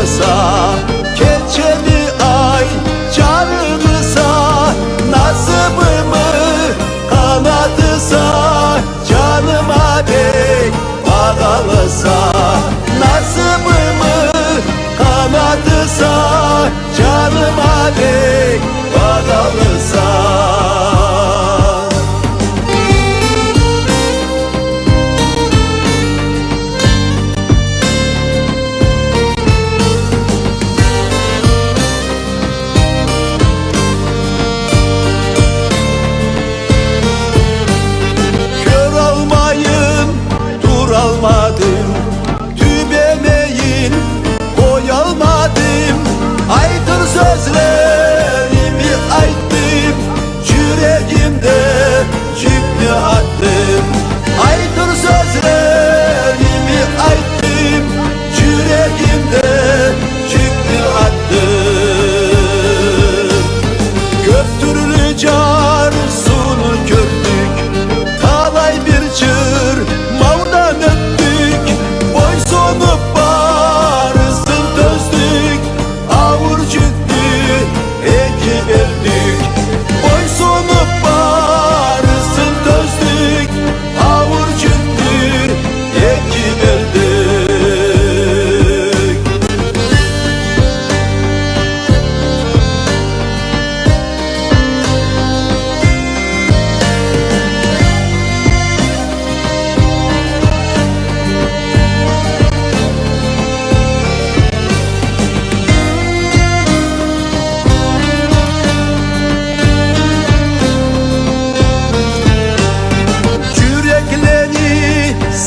bağlısa, keçeli ay canımıza, nasibimi kanadısa, canıma dek bağlısa, nasibimi kanadısa, canıma dek bağlısa. Almadım, tübemeyin boy almadım, aydın sözlerimi ayttım, yüreğimde yükünü attım. Aydın sözlerimi ayttım, yüreğimde yükünü attım. Göktürlü carsunu gördük, talay bir çır öptük, boy sonu barısın dözdük, ağır yüklü ekip verdik. Boy sonu barısın dözdük, ağır yüklü ekip verdik.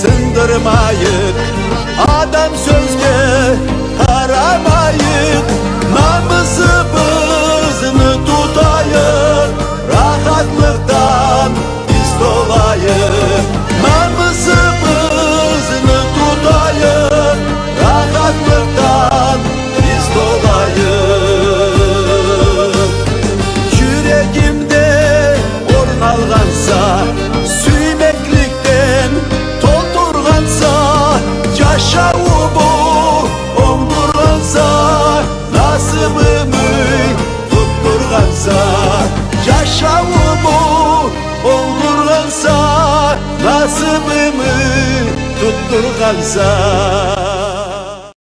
Sındırmayık, adam sözge haramayık, namusumuzu tutayık, rahatlıktan biz dolayık. Namusumuzu tutayık, rahatlıktan biz dolayık. Yüreğimde orun algansa, süymeklikten yaşavımı omdurgansa, nasibimi tutturgansa, yaşavımı omdurgansa, nasibimi tutturgansa.